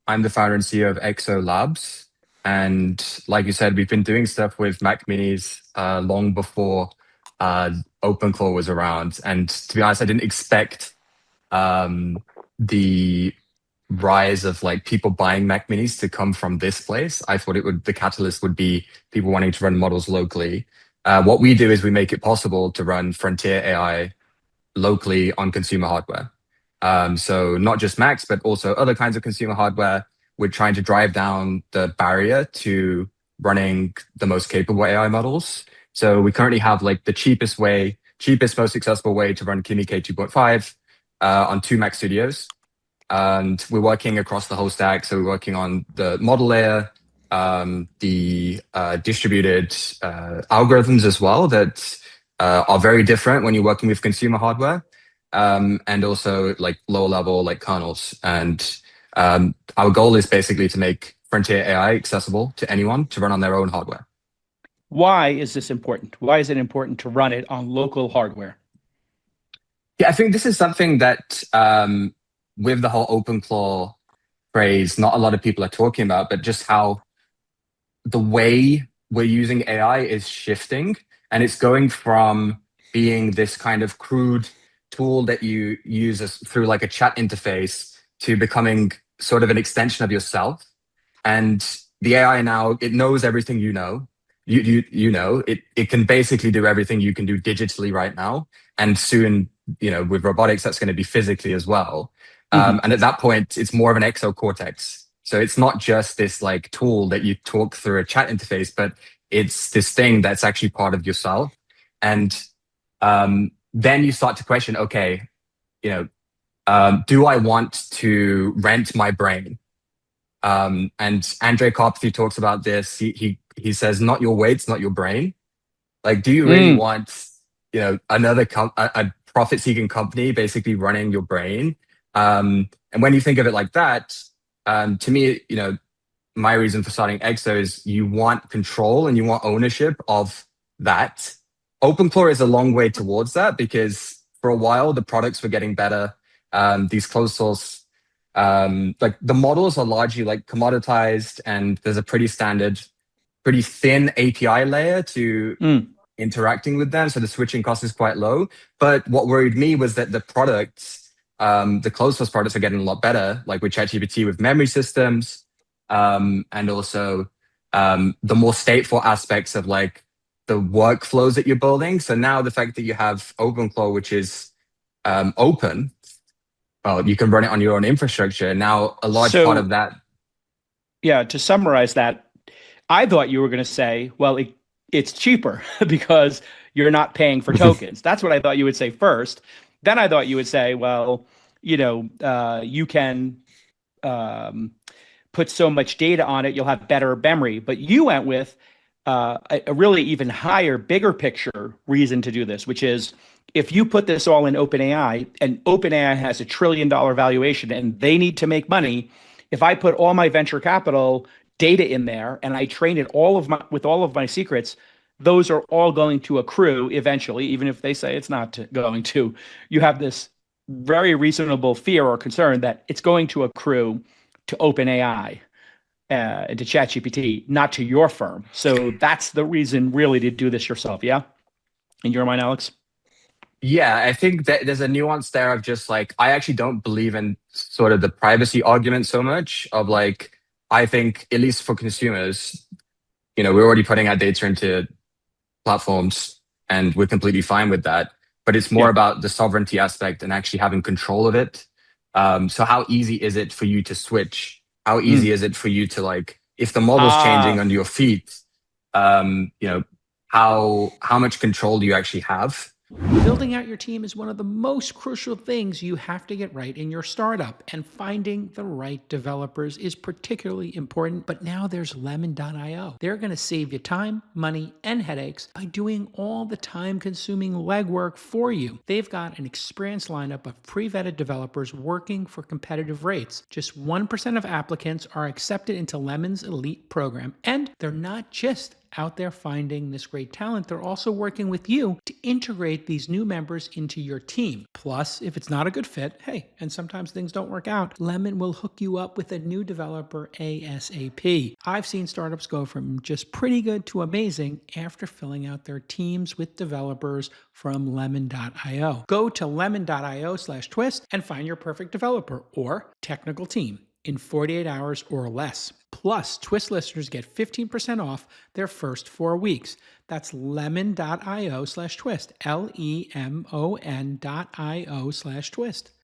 I'm the founder and CEO of Exo Labs. And like you said, we've been doing stuff with Mac Minis long before uh, OpenClaw was around. And to be honest, I didn't expect um, the rise of like people buying Mac Minis to come from this place. I thought the catalyst would be people wanting to run models locally. What we do is we make it possible to run frontier AI locally on consumer hardware. So not just Macs, but also other kinds of consumer hardware. We're trying to drive down the barrier to running the most capable AI models. So we currently have like the cheapest, most accessible way to run Kimi K2.5 on two Mac Studios. And we're working across the whole stack. So we're working on the model layer, the distributed algorithms as well that are very different when you're working with consumer hardware, and also like lower level like kernels. And our goal is basically to make frontier AI accessible to anyone to run on their own hardware. Why is this important? Why is it important to run it on local hardware? Yeah, I think this is something that with the whole OpenClaw phrase, not a lot of people are talking about, but just how the way we're using AI is shifting, and it's going from being this kind of crude tool that you use through like a chat interface to becoming sort of an extension of yourself. And the AI now, it knows everything you know. You know it can basically do everything you can do digitally right now, and soon, with robotics, that's going to be physically as well. And at that point, it's more of an exocortex. So it's not just this like tool that you talk through a chat interface, but it's this thing that's actually part of yourself. And then you start to question, okay, do I want to rent my brain? And Andre Karpathy talks about this. He says, not your weights, not your brain. Like, do you really want, a profit-seeking company basically running your brain? And when you think of it like that, to me, my reason for starting Exo is you want control and you want ownership of that. OpenClaw is a long way towards that because for a while the products were getting better. These closed source, like the models are largely like commoditized, and there's a pretty thin API layer to interacting with them. So the switching cost is quite low. But what worried me was that the products, the closed source products are getting a lot better, like with ChatGPT with memory systems, and also the more stateful aspects of like the workflows that you're building. So now the fact that you have OpenClaw, which is open, well, you can run it on your own infrastructure. Now a large part of that. Yeah, to summarize that, I thought you were going to say, well, it's cheaper because you're not paying for tokens. That's what I thought you would say first. Then I thought you would say, well, you can put so much data on it, you'll have better memory. But you went with a really even higher, bigger picture reason to do this, which is if you put this all in OpenAI, and OpenAI has $1 trillion valuation and they need to make money, if I put all my venture capital data in there and I train it with all of my secrets, those are all going to accrue eventually, even if they say it's not going to. You have this very reasonable fear or concern that it's going to accrue to OpenAI and to ChatGPT, not to your firm. So that's the reason really to do this yourself, yeah? In your mind, Alex? Yeah, I think that there's a nuance there of just like, I actually don't believe in sort of the privacy argument so much of like, I think at least for consumers, we're already putting our data into platforms and we're completely fine with that. But it's more about the sovereignty aspect and actually having control of it. So how easy is it for you to switch? How easy is it for you to like, if the model's changing under your feet, how much control do you actually have? Building out your team is one of the most crucial things you have to get right in your startup, and finding the right developers is particularly important. But now there's lemon.io. They're going to save you time, money, and headaches by doing all the time-consuming legwork for you. They've got an experienced lineup of pre-vetted developers working for competitive rates. Just 1% of applicants are accepted into Lemon's elite program, and they're not just out there finding this great talent, they're also working with you to integrate these new members into your team. Plus, if it's not a good fit, hey, and sometimes things don't work out, Lemon will hook you up with a new developer ASAP. I've seen startups go from just pretty good to amazing after filling out their teams with developers from lemon.io. Go to lemon.io/twist and find your perfect developer or technical team in 48 hours or less. Plus, Twist listeners get 15% off their first 4 weeks. That's lemon.io/twist, LEMON.io/twist.